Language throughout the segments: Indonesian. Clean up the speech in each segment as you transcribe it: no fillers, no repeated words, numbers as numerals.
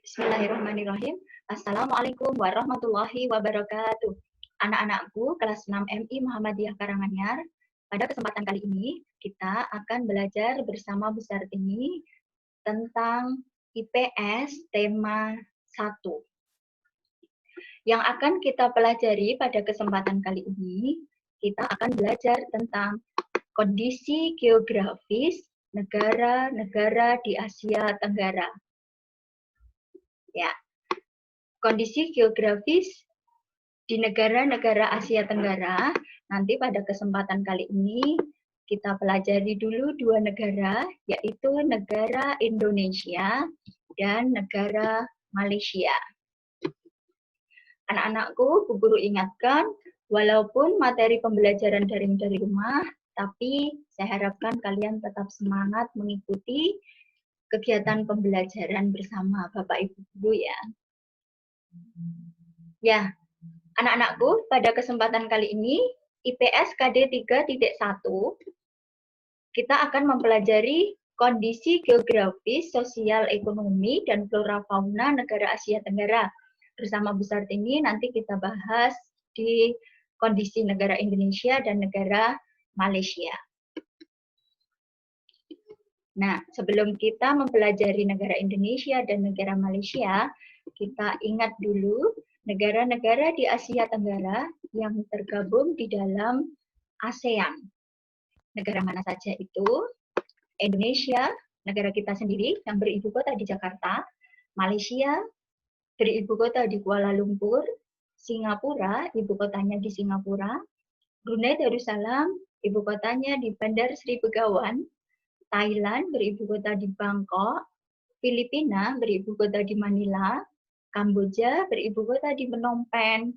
Bismillahirrahmanirrahim. Assalamualaikum warahmatullahi wabarakatuh. Anak-anakku kelas 6 MI Muhammadiyah Karanganyar, pada kesempatan kali ini kita akan belajar bersama Bu Sartini tentang IPS tema 1. Yang akan kita pelajari pada kesempatan kali ini, kita akan belajar tentang kondisi geografis negara-negara di Asia Tenggara. Ya, kondisi geografis di negara-negara Asia Tenggara, nanti pada kesempatan kali ini kita pelajari dulu dua negara, yaitu negara Indonesia dan negara Malaysia. Anak-anakku, Bu Guru ingatkan, walaupun materi pembelajaran daring dari rumah, tapi saya harapkan kalian tetap semangat mengikuti kegiatan pembelajaran bersama Bapak Ibu Guru ya. Ya, anak-anakku, pada kesempatan kali ini IPS KD 3.1 kita akan mempelajari kondisi geografis, sosial, ekonomi, dan flora fauna negara Asia Tenggara. Bersama Bu Sartini nanti kita bahas di kondisi negara Indonesia dan negara Malaysia. Nah, sebelum kita mempelajari negara Indonesia dan negara Malaysia, kita ingat dulu negara-negara di Asia Tenggara yang tergabung di dalam ASEAN. Negara mana saja itu? Indonesia, negara kita sendiri yang beribu kota di Jakarta, Malaysia, beribu kota di Kuala Lumpur, Singapura, ibu kotanya di Singapura, Brunei Darussalam, ibu kotanya di Bandar Sri Begawan, Thailand beribu kota di Bangkok, Filipina beribu kota di Manila, Kamboja beribu kota di Phnom Penh,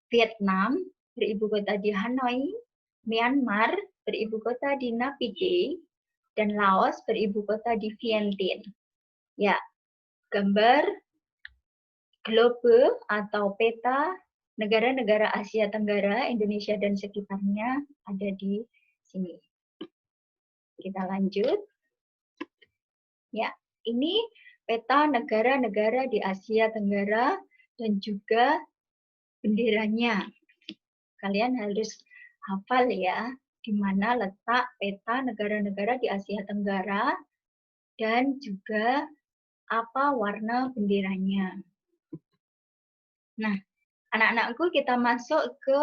Vietnam beribu kota di Hanoi, Myanmar beribu kota di Naypyidaw, dan Laos beribu kota di Vientiane. Ya, gambar globe atau peta negara-negara Asia Tenggara, Indonesia dan sekitarnya ada di sini. Kita lanjut. Ya, ini peta negara-negara di Asia Tenggara dan juga benderanya. Kalian harus hafal ya, di mana letak peta negara-negara di Asia Tenggara dan juga apa warna benderanya. Nah, anak-anakku, kita masuk ke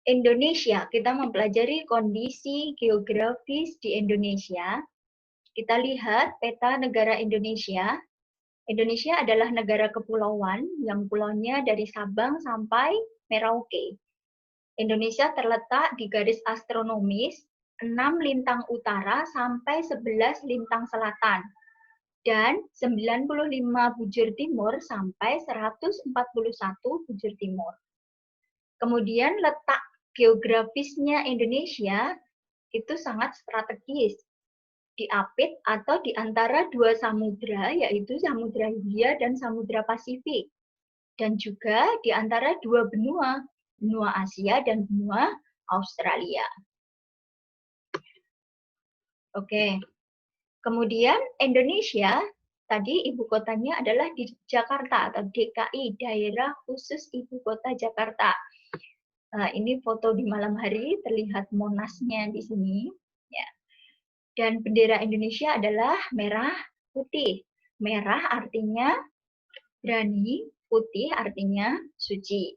Indonesia. Kita mempelajari kondisi geografis di Indonesia. Kita lihat peta negara Indonesia. Indonesia adalah negara kepulauan yang pulaunya dari Sabang sampai Merauke. Indonesia terletak di garis astronomis 6 lintang utara sampai 11 lintang selatan dan 95 bujur timur sampai 141 bujur timur. Kemudian letak geografisnya Indonesia itu sangat strategis, diapit atau di antara dua samudra, yaitu Samudra Hindia dan Samudra Pasifik, dan juga di antara dua benua, benua Asia dan benua Australia. Oke, kemudian Indonesia, tadi ibu kotanya adalah di Jakarta atau DKI, Daerah Khusus Ibu Kota Jakarta. Nah, ini foto di malam hari, terlihat Monasnya di sini. Ya. Dan bendera Indonesia adalah merah putih. Merah artinya berani, putih artinya suci.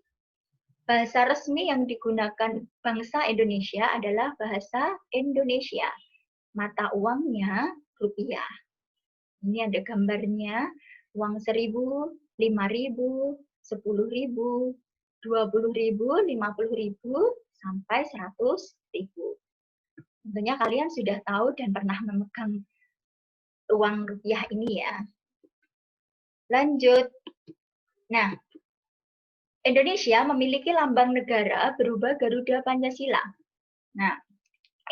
Bahasa resmi yang digunakan bangsa Indonesia adalah bahasa Indonesia. Mata uangnya rupiah. Ini ada gambarnya, uang 1.000, 5.000, 10.000, 20.000, 50.000, sampai 100.000. Tentunya kalian sudah tahu dan pernah memegang uang rupiah ini ya. Lanjut. Nah, Indonesia memiliki lambang negara berupa Garuda Pancasila. Nah,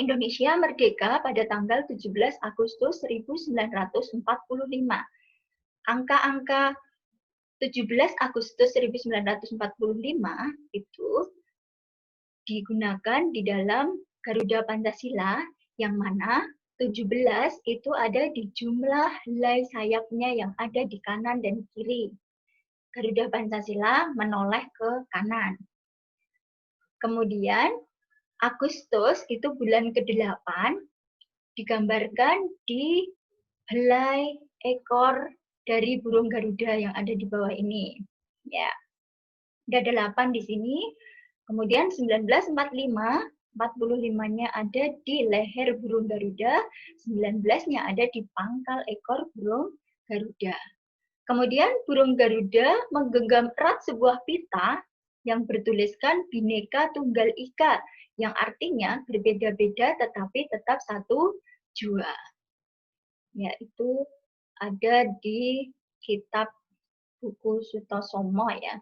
Indonesia merdeka pada tanggal 17 Agustus 1945. Angka-angka 17 Agustus 1945 itu digunakan di dalam Garuda Pancasila, yang mana 17 itu ada di jumlah helai sayapnya yang ada di kanan dan kiri. Garuda Pancasila menoleh ke kanan. Kemudian Agustus itu bulan ke-8 digambarkan di helai ekor dari burung Garuda yang ada di bawah ini. Ya, ada 8 di sini. Kemudian 1945, 45-nya ada di leher burung Garuda, 19-nya ada di pangkal ekor burung Garuda. Kemudian burung Garuda menggenggam erat sebuah pita yang bertuliskan Bhinneka Tunggal Ika, yang artinya berbeda-beda tetapi tetap satu jua. Yaitu ada di kitab buku Sutosomo ya.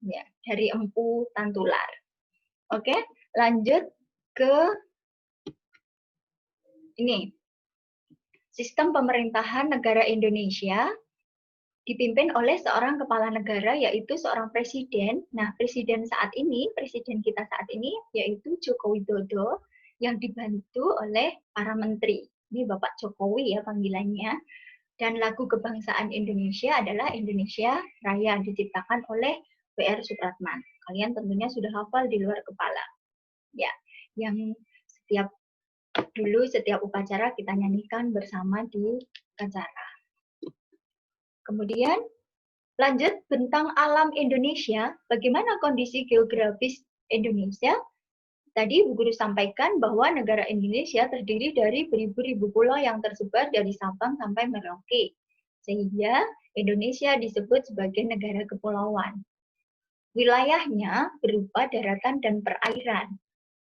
Ya, dari Empu Tantular. Oke, lanjut ke ini. Sistem pemerintahan negara Indonesia dipimpin oleh seorang kepala negara, yaitu seorang presiden. Nah, presiden kita saat ini, yaitu Joko Widodo, yang dibantu oleh para menteri. Ini Bapak Jokowi ya panggilannya. Dan lagu kebangsaan Indonesia adalah Indonesia Raya, diciptakan oleh W.R. Supratman. Kalian tentunya sudah hafal di luar kepala. Ya, yang setiap upacara kita nyanyikan bersama di acara. Kemudian lanjut bentang alam Indonesia, bagaimana kondisi geografis Indonesia? Tadi Bu Guru sampaikan bahwa negara Indonesia terdiri dari beribu-ribu pulau yang tersebar dari Sabang sampai Merauke. Sehingga Indonesia disebut sebagai negara kepulauan. Wilayahnya berupa daratan dan perairan.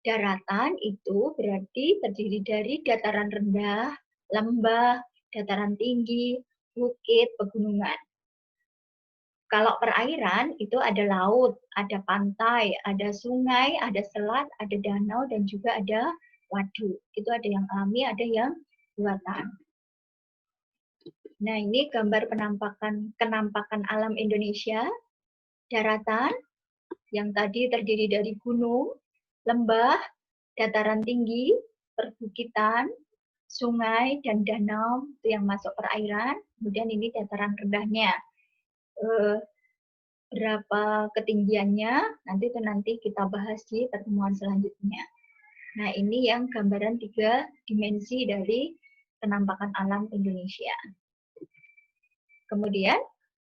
Daratan itu berarti terdiri dari dataran rendah, lembah, dataran tinggi, bukit, pegunungan. Kalau perairan itu ada laut, ada pantai, ada sungai, ada selat, ada danau, dan juga ada waduk. Itu ada yang alami, ada yang buatan. Nah, ini gambar kenampakan alam Indonesia. Daratan yang tadi terdiri dari gunung, lembah, dataran tinggi, perbukitan, sungai, dan danau itu yang masuk perairan. Kemudian ini dataran rendahnya. Berapa ketinggiannya, nanti kita bahas di pertemuan selanjutnya. Nah, ini yang gambaran 3 dimensi dari penampakan alam Indonesia. Kemudian,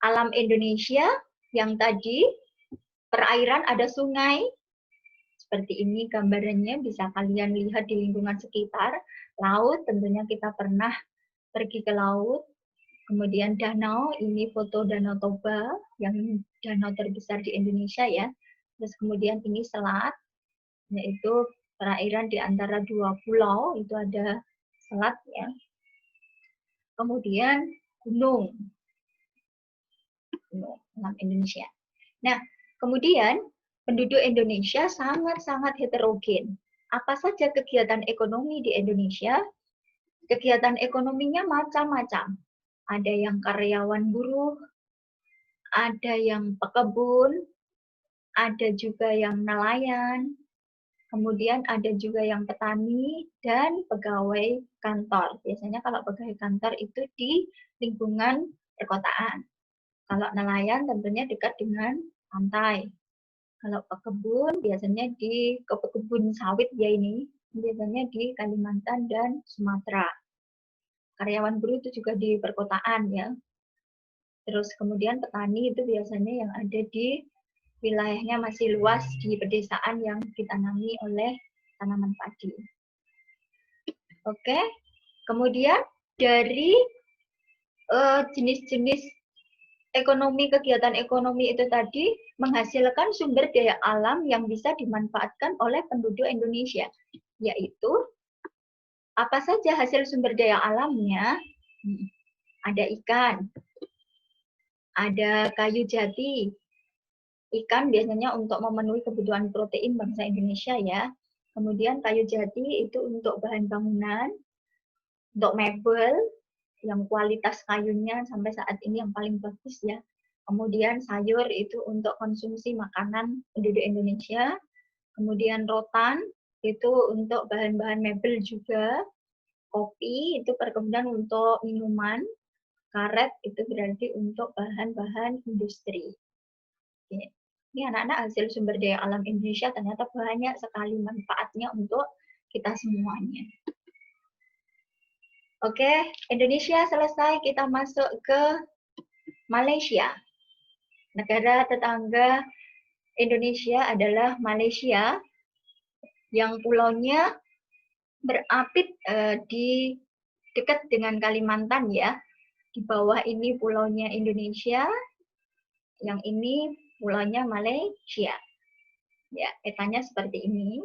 alam Indonesia yang tadi, perairan ada sungai, seperti ini gambarannya, bisa kalian lihat di lingkungan sekitar. Laut, tentunya kita pernah pergi ke laut. Kemudian danau, ini foto Danau Toba, yang danau terbesar di Indonesia ya. Terus kemudian ini selat, yaitu perairan di antara 2 pulau, itu ada selat ya. Kemudian gunung alam Indonesia. Nah, kemudian penduduk Indonesia sangat-sangat heterogen. Apa saja kegiatan ekonomi di Indonesia? Kegiatan ekonominya macam-macam. Ada yang karyawan buruh, ada yang pekebun, ada juga yang nelayan, kemudian ada juga yang petani dan pegawai kantor. Biasanya kalau pegawai kantor itu di lingkungan perkotaan. Kalau nelayan tentunya dekat dengan pantai. Kalau pekebun biasanya di kebun sawit ya ini, biasanya di Kalimantan dan Sumatera. Karyawan buruh itu juga di perkotaan ya. Terus kemudian petani itu biasanya yang ada di wilayahnya masih luas di pedesaan yang ditanami oleh tanaman padi. Oke, kemudian dari jenis-jenis ekonomi, kegiatan ekonomi itu tadi menghasilkan sumber daya alam yang bisa dimanfaatkan oleh penduduk Indonesia, yaitu apa saja hasil sumber daya alamnya? Ada ikan, ada kayu jati. Ikan biasanya untuk memenuhi kebutuhan protein bangsa Indonesia ya. Kemudian kayu jati itu untuk bahan bangunan, untuk mebel, yang kualitas kayunya sampai saat ini yang paling bagus ya. Kemudian sayur itu untuk konsumsi makanan penduduk Indonesia. Kemudian rotan itu untuk bahan-bahan mebel juga, kopi itu perkebunan untuk minuman, karet itu berarti untuk bahan-bahan industri. Oke. Ini anak-anak hasil sumber daya alam Indonesia ternyata banyak sekali manfaatnya untuk kita semuanya. Oke, Indonesia selesai, kita masuk ke Malaysia. Negara tetangga Indonesia adalah Malaysia yang pulaunya berapit di dekat dengan Kalimantan ya. Di bawah ini pulaunya Indonesia, yang ini pulaunya Malaysia. Ya, petanya seperti ini.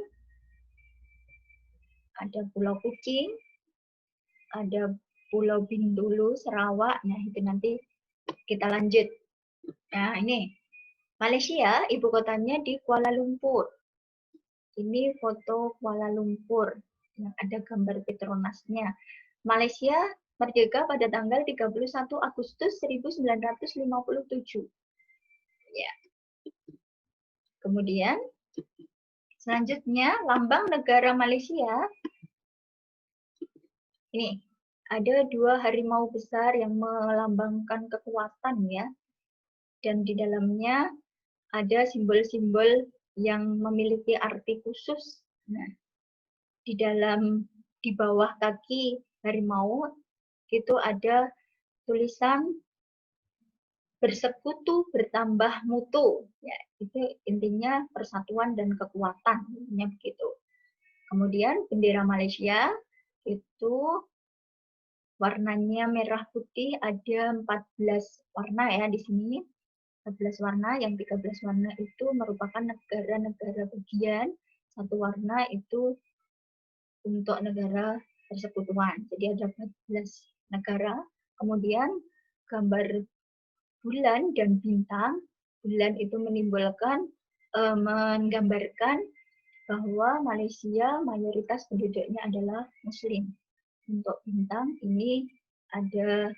Ada Pulau Kucing, ada Pulau Bintulu, Sarawak. Nah, itu nanti kita lanjut. Nah, ini Malaysia, ibu kotanya di Kuala Lumpur. Ini foto Kuala Lumpur yang ada gambar Petronasnya. Malaysia merdeka pada tanggal 31 Agustus 1957. Ya. Kemudian selanjutnya lambang negara Malaysia. Ini ada 2 harimau besar yang melambangkan kekuatan ya. Dan di dalamnya ada simbol-simbol yang memiliki arti khusus. Nah, di bawah kaki harimau itu ada tulisan bersekutu bertambah mutu. Ya, itu intinya persatuan dan kekuatan, intinya begitu. Kemudian bendera Malaysia itu warnanya merah putih, ada 14 warna ya di sini. 14 warna, yang 13 warna itu merupakan negara-negara bagian, satu warna itu untuk negara persekutuan. Jadi ada 14 negara. Kemudian gambar bulan dan bintang. Bulan itu menggambarkan bahwa Malaysia mayoritas penduduknya adalah Muslim. Untuk bintang ini ada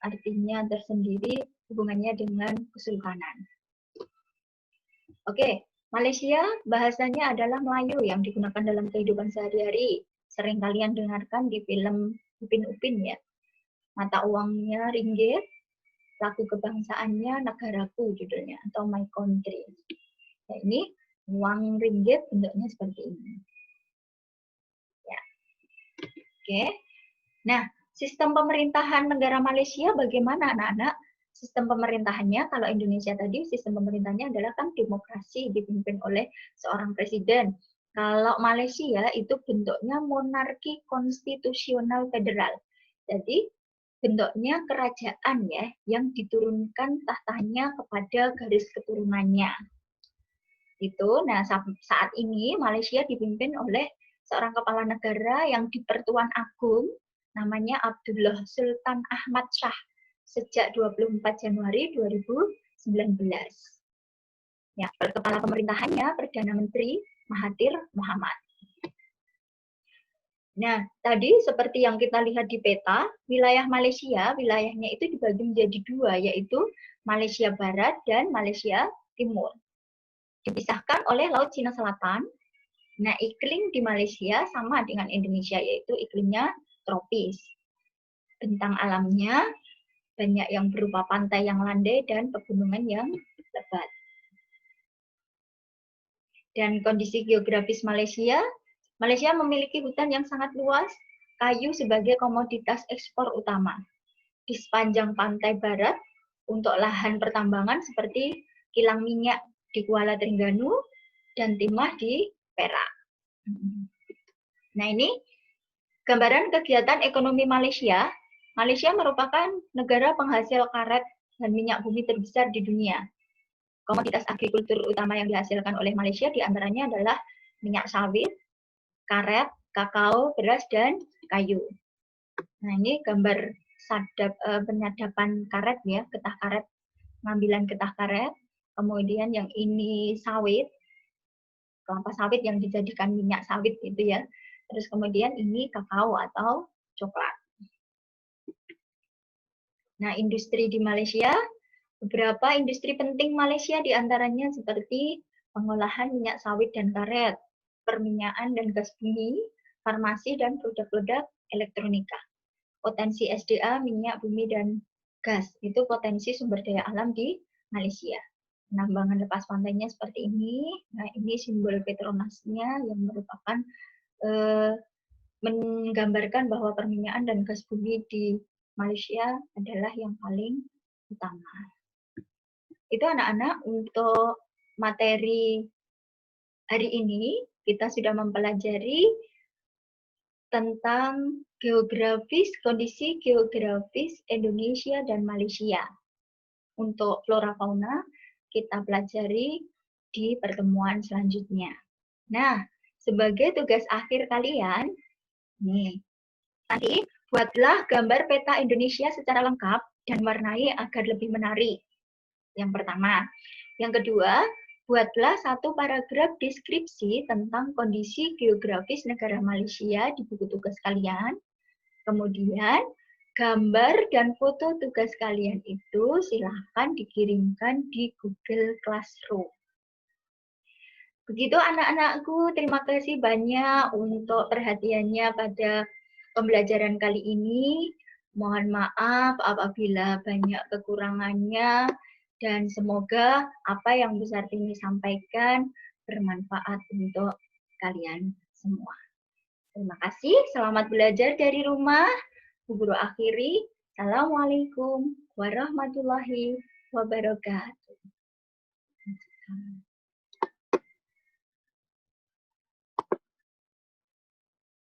artinya tersendiri hubungannya dengan kesultanan. Oke, Malaysia bahasanya adalah Melayu yang digunakan dalam kehidupan sehari-hari. Sering kalian dengarkan di film Upin Ipin ya. Mata uangnya ringgit, lagu kebangsaannya negaraku judulnya atau My Country. Nah, ini uang ringgit bentuknya seperti ini. Ya. Oke. Nah, sistem pemerintahan negara Malaysia bagaimana anak-anak? Sistem pemerintahannya, kalau Indonesia tadi, sistem pemerintahannya adalah kan demokrasi dipimpin oleh seorang presiden. Kalau Malaysia itu bentuknya monarki konstitusional federal. Jadi bentuknya kerajaan ya, yang diturunkan tahtanya kepada garis keturunannya. Itu. Nah, saat ini Malaysia dipimpin oleh seorang kepala negara yang di Pertuan Agung, namanya Abdullah Sultan Ahmad Shah sejak 24 Januari 2019. Ya, kepala pemerintahannya Perdana Menteri Mahathir Mohamad. Nah, tadi seperti yang kita lihat di peta, wilayah Malaysia, wilayahnya itu dibagi menjadi 2, yaitu Malaysia Barat dan Malaysia Timur. Dipisahkan oleh Laut Cina Selatan. Nah, iklim di Malaysia sama dengan Indonesia, yaitu iklimnya tropis. Bentang alamnya banyak yang berupa pantai yang landai dan pegunungan yang lebat. Dan kondisi geografis Malaysia, Malaysia memiliki hutan yang sangat luas, kayu sebagai komoditas ekspor utama. Di sepanjang pantai barat, untuk lahan pertambangan seperti kilang minyak di Kuala Terengganu dan timah di Perak. Nah, ini gambaran kegiatan ekonomi Malaysia. Malaysia merupakan negara penghasil karet dan minyak bumi terbesar di dunia. Komoditas agrikultur utama yang dihasilkan oleh Malaysia diantaranya adalah minyak sawit, karet, kakao, beras, dan kayu. Nah, ini gambar penyadapan karet ya, getah karet, pengambilan getah karet. Kemudian yang ini sawit, kelapa sawit yang dijadikan minyak sawit gitu ya. Terus kemudian ini kakao atau coklat. Nah, industri di Malaysia, beberapa industri penting Malaysia diantaranya seperti pengolahan minyak sawit dan karet, perminyakan dan gas bumi, farmasi, dan produk-produk elektronika. Potensi SDA, minyak, bumi, dan gas, itu potensi sumber daya alam di Malaysia. Penambangan lepas pantainya seperti ini. Nah, ini simbol Petronasnya yang merupakan menggambarkan bahwa perminyakan dan gas bumi di Malaysia adalah yang paling utama. Itu anak-anak untuk materi hari ini kita sudah mempelajari tentang kondisi geografis Indonesia dan Malaysia. Untuk flora fauna kita pelajari di pertemuan selanjutnya. Nah, sebagai tugas akhir kalian, nih, nanti buatlah gambar peta Indonesia secara lengkap dan warnai agar lebih menarik. Yang pertama. Yang kedua, buatlah satu paragraf deskripsi tentang kondisi geografis negara Malaysia di buku tugas kalian. Kemudian, gambar dan foto tugas kalian itu silahkan dikirimkan di Google Classroom. Begitu anak-anakku, terima kasih banyak untuk perhatiannya pada pembelajaran kali ini. Mohon maaf apabila banyak kekurangannya dan semoga apa yang Bu Sartini sampaikan bermanfaat untuk kalian semua. Terima kasih, selamat belajar dari rumah. Bu Guru akhiri, Assalamualaikum warahmatullahi wabarakatuh.